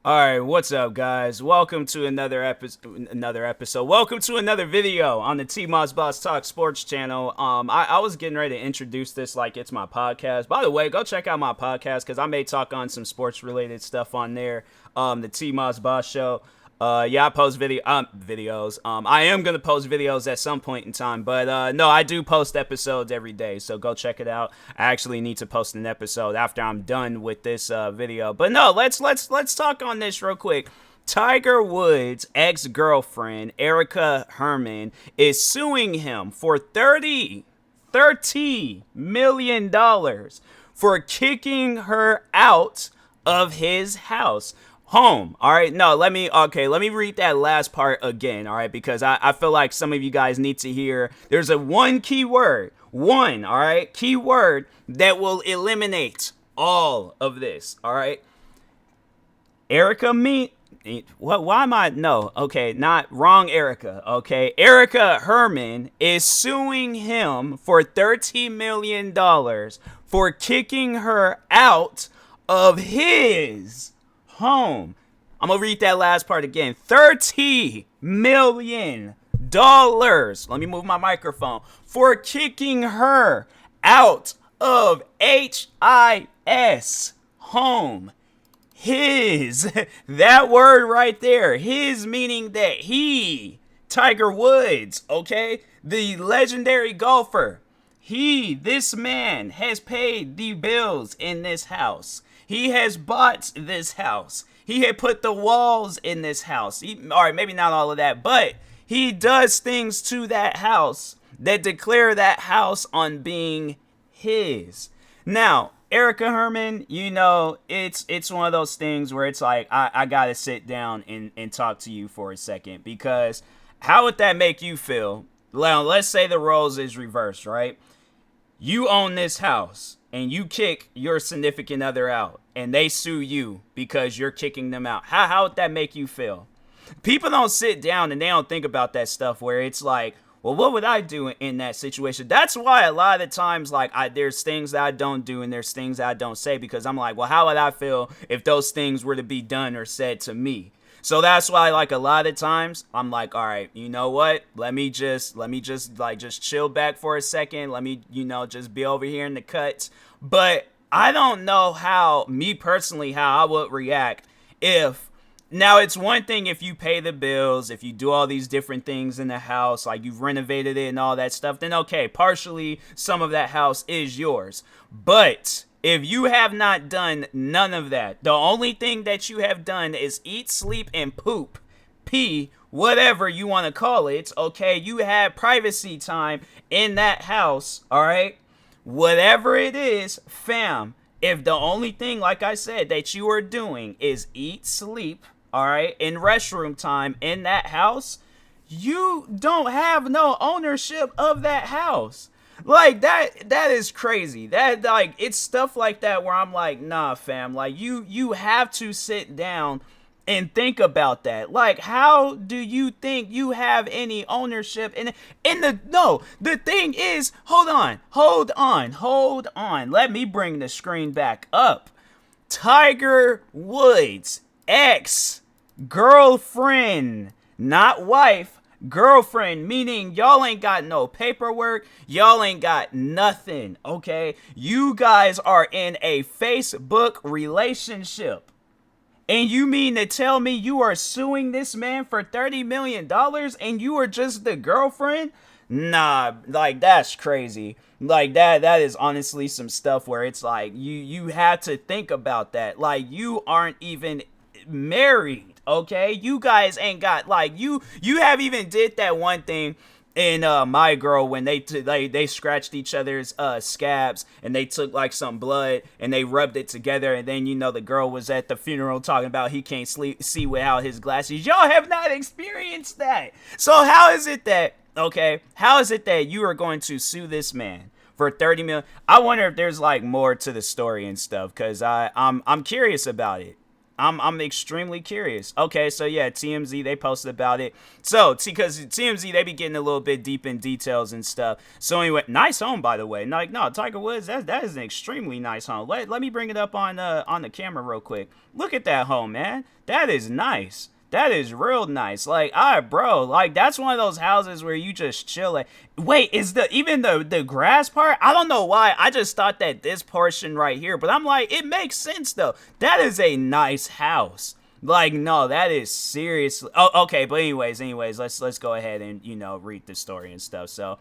All right, what's up, guys? Welcome to another episode. Welcome to another video on the TMossBoss Talk Sports channel. I was getting ready to introduce this like it's my podcast. By the way, go check out my podcast because I may talk on some sports related stuff on there. The TMossBoss Show. Yeah, I post videos. I am gonna post videos at some point in time, but no, I do post episodes every day, so go check it out. I actually need to post an episode after I'm done with this video. But no, let's talk on this real quick. Tiger Woods' ex-girlfriend Erica Herman is suing him for $30 million for kicking her out of his house. Home. All right. No, let me read that last part again. All right. Because I feel like some of you guys need to hear. There's a one key word. One. All right. Key word that will eliminate all of this. All right. Erica what? Why am I? No. Okay. Not wrong. Erica. Okay. Erica Herman is suing him for $30 million for kicking her out of his home. I'm gonna read that last part again. $30 million. Let me move my microphone. For kicking her out of HIS home. His. That word right there. His meaning that he, Tiger Woods, okay, the legendary golfer, this man has paid the bills in this house. He has bought this house. He had put the walls in this house. All right, maybe not all of that, but he does things to that house that declare that house on being his. Now, Erica Herman, it's one of those things where it's like, I got to sit down and talk to you for a second, because how would that make you feel? Well, let's say the roles is reversed, right? You own this house and you kick your significant other out and they sue you because you're kicking them out. How would that make you feel? People don't sit down and they don't think about that stuff where it's like, well, what would I do in that situation? That's why a lot of the times, like, there's things that I don't do and there's things that I don't say, because I'm like, well, how would I feel if those things were to be done or said to me? So that's why, like, a lot of times I'm like, all right, you know what? Let me just chill back for a second. Let me, just be over here in the cuts. But I don't know how I would react if, now it's one thing if you pay the bills, if you do all these different things in the house, like you've renovated it and all that stuff, then okay, partially some of that house is yours. But if you have not done none of that, the only thing that you have done is eat, sleep, and poop, pee, whatever you want to call it, okay? You have privacy time in that house, all right? Whatever it is, fam, if the only thing, like I said, that you are doing is eat, sleep, all right, in restroom time in that house, you don't have no ownership of that house. Like that is crazy. That, like, it's stuff like that where I'm like, nah, fam, like you have to sit down and think about that. Like, how do you think you have any ownership the thing is, hold on. Let me bring the screen back up. Tiger Woods ex girlfriend, not wife, girlfriend, meaning y'all ain't got no paperwork, y'all ain't got nothing, okay? You guys are in a Facebook relationship. And you mean to tell me you are suing this man for $30 million and you are just the girlfriend? Nah, like, that's crazy. Like, that is honestly some stuff where it's like, you have to think about that. Like, you aren't even married, okay? You guys ain't got, like, you have even did that one thing in My Girl when they scratched each other's scabs and they took like some blood and they rubbed it together, and then the girl was at the funeral talking about he can't see without his glasses. Y'all have not experienced that. So how is it that you are going to sue this man for 30 million? I wonder if there's like more to the story and stuff, because I'm curious about it. I'm extremely curious. Okay, so yeah, TMZ, they posted about it. So, because TMZ, they be getting a little bit deep in details and stuff. So anyway, nice home, by the way. Like, no, Tiger Woods, that is an extremely nice home. Let me bring it up on the camera real quick. Look at that home, man. That is nice. That is real nice. Like, all right, bro. Like, that's one of those houses where you just chill. Like, wait, is even the grass part? I don't know why. I just thought that this portion right here, but I'm like, it makes sense though. That is a nice house. Like, no, that is seriously. Oh, okay. But anyways, let's go ahead and read the story and stuff. So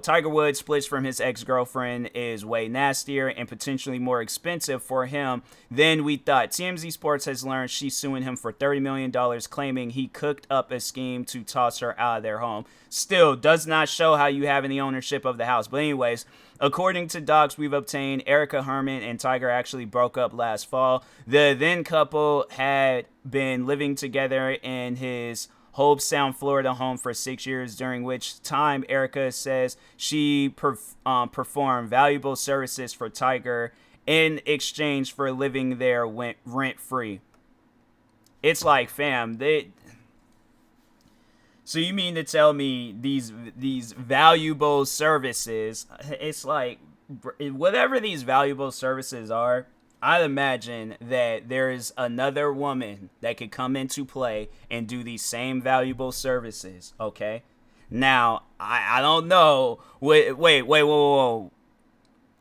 Tiger Woods splits from his ex-girlfriend is way nastier and potentially more expensive for him than we thought. TMZ Sports has learned she's suing him for $30 million, claiming he cooked up a scheme to toss her out of their home. Still, does not show how you have any ownership of the house. But anyways, according to docs we've obtained, Erica Herman and Tiger actually broke up last fall. The then couple had been living together in his Hobe Sound, Florida home for 6 years, during which time Erica says she performed valuable services for Tiger in exchange for living there rent-free. It's like, fam, so you mean to tell me these valuable services, it's like, whatever these valuable services are, I'd imagine that there is another woman that could come into play and do these same valuable services, okay? Now, I don't know. Wait, whoa.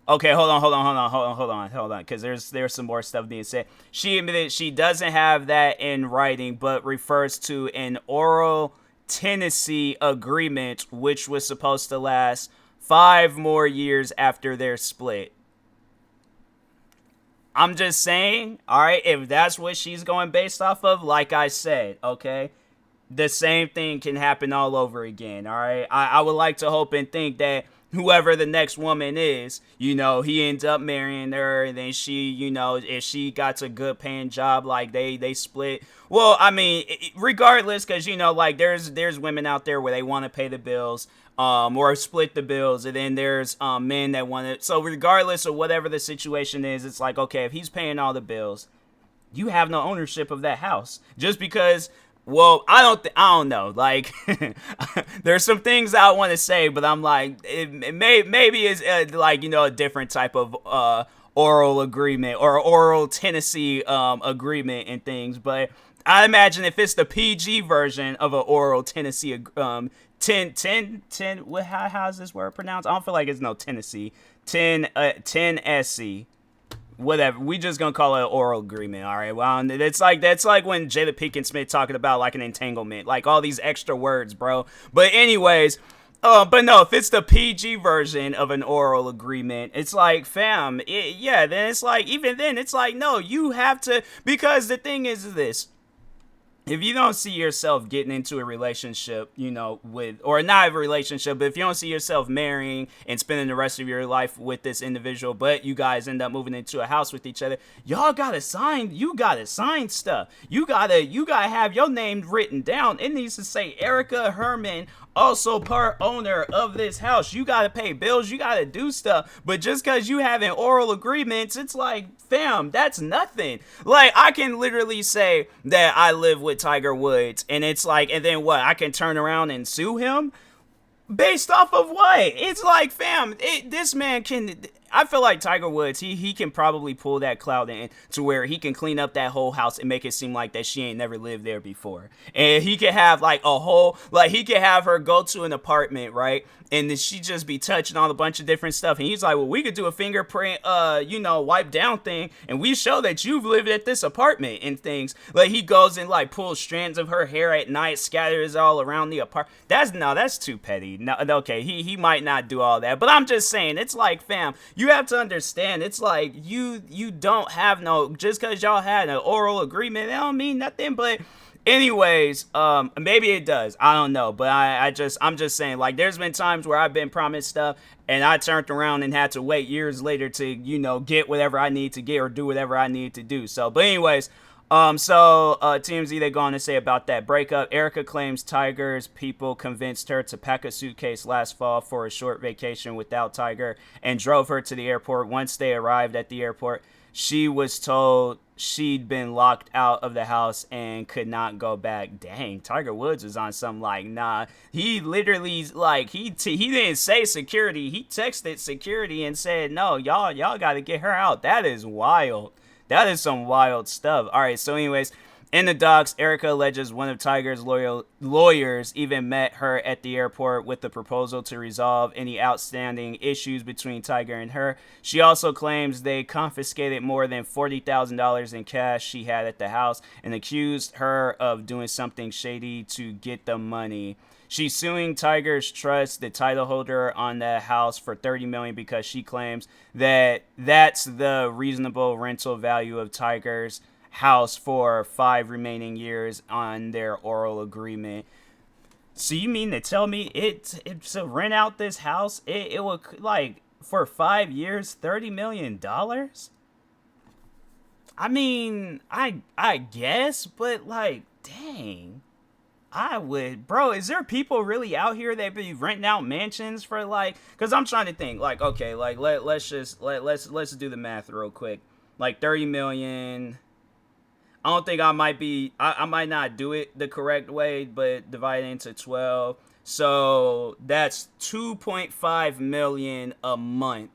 Okay, hold on, because there's some more stuff being said. She admitted she doesn't have that in writing, but refers to an oral tenancy agreement, which was supposed to last 5 more years after their split. I'm just saying, all right, if that's what she's going based off of, like I said, okay, the same thing can happen all over again, all right? I would like to hope and think that whoever the next woman is, he ends up marrying her, and then she, if she got a good paying job, like they split. Well, I mean, regardless, because, like there's women out there where they want to pay the bills, or split the bills, and then there's men that want it. So regardless of whatever the situation is, it's like, okay, if he's paying all the bills, you have no ownership of that house. Just because, well, I don't know. Like, there's some things I want to say, but I'm like, maybe it's like, a different type of oral agreement or oral tenancy agreement and things. But I imagine if it's the PG version of an oral tenancy 10, how's this word pronounced? I don't feel like it's no Tennessee. 10 SC. Whatever. We just gonna call it an oral agreement, all right? Well, that's like when Jada Pinkett Smith talking about like an entanglement, like all these extra words, bro. But anyways, but no, if it's the PG version of an oral agreement, it's like, fam, then it's like, even then, it's like, no, you have to, because the thing is this. If you don't see yourself getting into a relationship, or not a relationship, but if you don't see yourself marrying and spending the rest of your life with this individual, but you guys end up moving into a house with each other, you gotta sign stuff. You gotta have your name written down. It needs to say Erica Herman, also part owner of this house. You gotta pay bills, you gotta do stuff. But just because you have an oral agreements, it's like, fam, that's nothing. Like, I can literally say that I live with Tiger Woods, and it's like, and then what? I can turn around and sue him? Based off of what? It's like, fam, this man can. I feel like Tiger Woods, he can probably pull that clout in to where he can clean up that whole house and make it seem like that she ain't never lived there before. And he could have like he could have her go to an apartment, right? And then she just be touching on a bunch of different stuff. And he's like, well, we could do a fingerprint, wipe down thing. And we show that you've lived at this apartment and things. Like, he goes and like pulls strands of her hair at night, scatters all around the apartment. That's too petty. No, okay, he might not do all that. But I'm just saying, it's like, fam, you have to understand, it's like you don't have no, just because y'all had an oral agreement, that don't mean nothing. But anyways, maybe it does. I don't know. But I'm just saying, like, there's been times where I've been promised stuff and I turned around and had to wait years later to, get whatever I need to get or do whatever I need to do. So, but anyways, TMZ, they go on to say about that breakup. Erica claims Tiger's people convinced her to pack a suitcase last fall for a short vacation without Tiger and drove her to the airport. Once they arrived at the airport, she was told she'd been locked out of the house and could not go back. Dang, Tiger Woods was on some like, nah. He literally like he didn't say security. He texted security and said, no, y'all got to get her out. That is wild. That is some wild stuff. All right, so anyways, in the docs, Erica alleges one of Tiger's lawyers even met her at the airport with the proposal to resolve any outstanding issues between Tiger and her. She also claims they confiscated more than $40,000 in cash she had at the house and accused her of doing something shady to get the money. She's suing Tiger's Trust, the title holder on the house, for $30 million because she claims that that's the reasonable rental value of Tiger's house for 5 remaining years on their oral agreement. So you mean to tell me it's to rent out this house, it would like for 5 years, $30 million? I mean, I guess, but like, dang. I would, bro. Is there people really out here that be renting out mansions for like? Because I'm trying to think, like, okay, like let's do the math real quick. Like 30 million. I don't think I might not do it the correct way, but divide it into 12. So that's 2.5 million a month.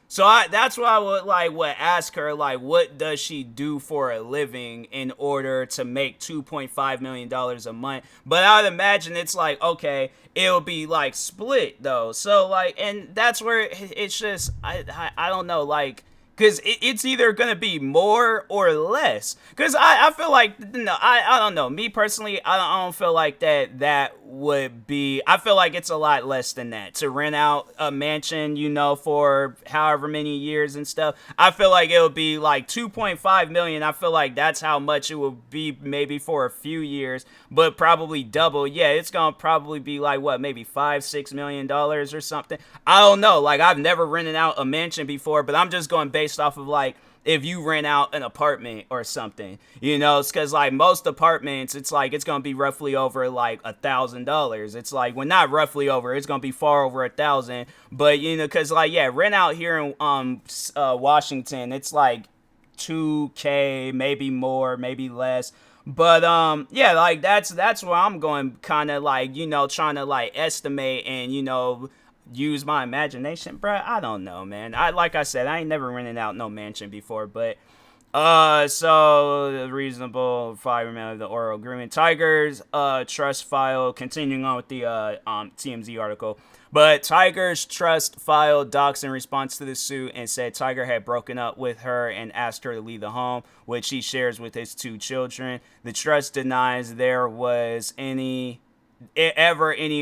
So that's why I would ask her, like, what does she do for a living in order to make $2.5 million a month? But I would imagine it's like, okay, it'll be like split though. So like, and that's where it's just, I don't know, like, because it's either going to be more or less. Because I feel like, no, I don't know. Me personally, I don't feel like that would be, I feel like it's a lot less than that. To rent out a mansion, you know, for however many years and stuff. I feel like it would be like 2.5 million. I feel like that's how much it would be maybe for a few years, but probably double. Yeah, it's going to probably be like, what, maybe $5-6 million or something. I don't know. Like, I've never rented out a mansion before, but I'm just going based off of like if you rent out an apartment or something, you know, it's because like most apartments, it's like it's gonna be roughly over like $1,000. It's like, well, not roughly over, it's gonna be far over 1,000. But you know, because like, yeah, rent out here in Washington, it's like 2K, maybe more, maybe less. But yeah, like that's where I'm going, kind of like, you know, trying to like estimate and, you know, use my imagination, bruh. I don't know, man. Like I said, I ain't never rented out no mansion before, but so the reasonable 5 million of the oral agreement. Tiger's trust file. Continuing on with the TMZ article, but Tiger's trust filed docs in response to the suit and said Tiger had broken up with her and asked her to leave the home, which he shares with his 2 children. The trust denies there was any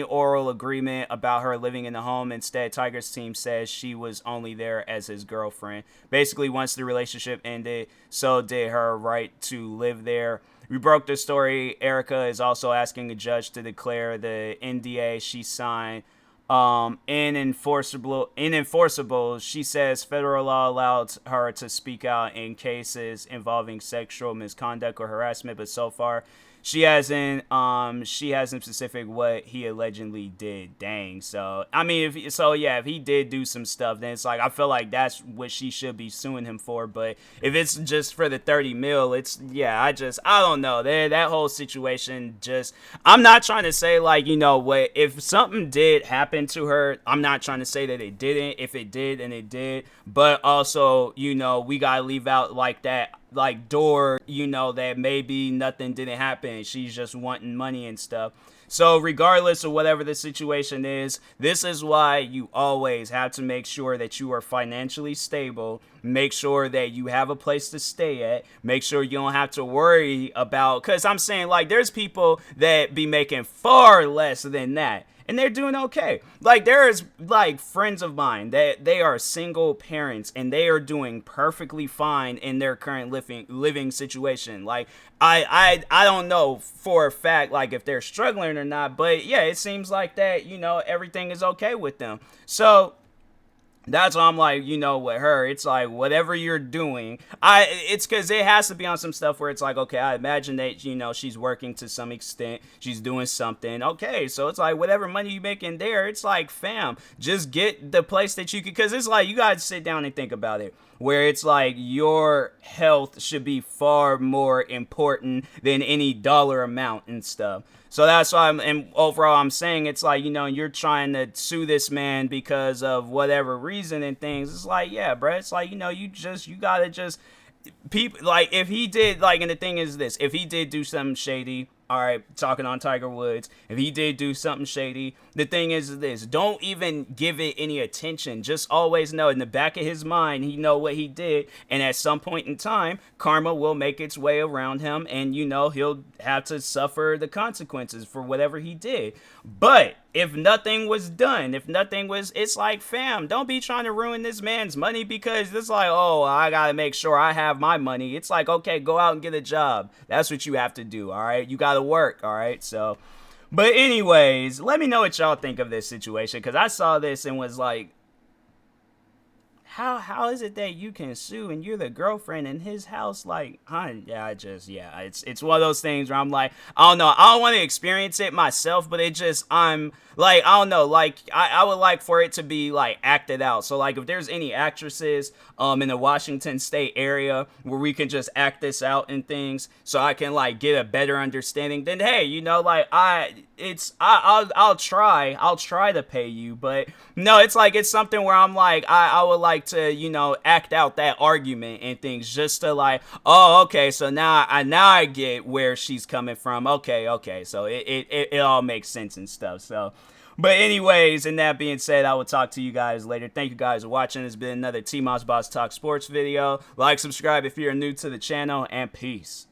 oral agreement about her living in the home. Instead, Tiger's team says she was only there as his girlfriend. Basically, once the relationship ended, so did her right to live there. We broke the story. Erica is also asking a judge to declare the NDA she signed inenforceable. She says federal law allowed her to speak out in cases involving sexual misconduct or harassment, but so far she hasn't specific what he allegedly did. Dang. So I mean, if he did do some stuff, then it's like I feel like that's what she should be suing him for. But if it's just for the 30 mil, it's I don't know. That whole situation, just, I'm not trying to say like, you know what, if something did happen to her, I'm not trying to say that it didn't. If it did, then it did. But also, you know, we gotta leave out like that like door, you know, that maybe nothing didn't happen, she's just wanting money and stuff. So regardless of whatever the situation is, this is why you always have to make sure that you are financially stable, make sure that you have a place to stay at, make sure you don't have to worry about, because I'm saying like there's people that be making far less than that and they're doing okay. Like there's like friends of mine that they are single parents and they are doing perfectly fine in their current living situation. Like I don't know for a fact like if they're struggling or not, but yeah, it seems like that, you know, everything is okay with them. So That's why I'm like, with her, it's like whatever you're doing, it's because it has to be on some stuff where it's like, okay, I imagine that she's working to some extent, she's doing something, okay, so it's like whatever money you making there, it's like, fam, just get the place that you could, because it's like you gotta sit down and think about it. Where it's like your health should be far more important than any dollar amount and stuff. So that's why and overall I'm saying it's like, you're trying to sue this man because of whatever reason and things. It's like, yeah, bro, it's like, you gotta just, people, like, if he did, like, and the thing is this, if he did do something shady, all right, talking on Tiger Woods, if he did do something shady, the thing is this, don't even give it any attention. Just always know in the back of his mind, he know what he did, and at some point in time, karma will make its way around him, and he'll have to suffer the consequences for whatever he did. But if nothing was done, it's like, fam, don't be trying to ruin this man's money because it's like, oh, I gotta make sure I have my money. It's like, okay, go out and get a job. That's what you have to do, all right? You gotta work, all right? So, but anyways, let me know what y'all think of this situation, because I saw this and was like, how is it that you can sue and you're the girlfriend in his house? Like, it's one of those things where I'm like, I don't know, I don't want to experience it myself, but I'm like, I don't know, like, I would like for it to be like acted out. So like, if there's any actresses in the Washington state area where we can just act this out and things, so I can like get a better understanding, then hey, like, I'll try to pay you. But no, it's like, it's something where I'm like, I would like to act out that argument and things, just to like, oh, okay, so now I get where she's coming from. Okay, so it all makes sense and stuff. So, but anyways, and that being said, I will talk to you guys later. Thank you guys for watching. It's been another TMossBoss Talk Sports video. Like, subscribe if you're new to the channel, and peace.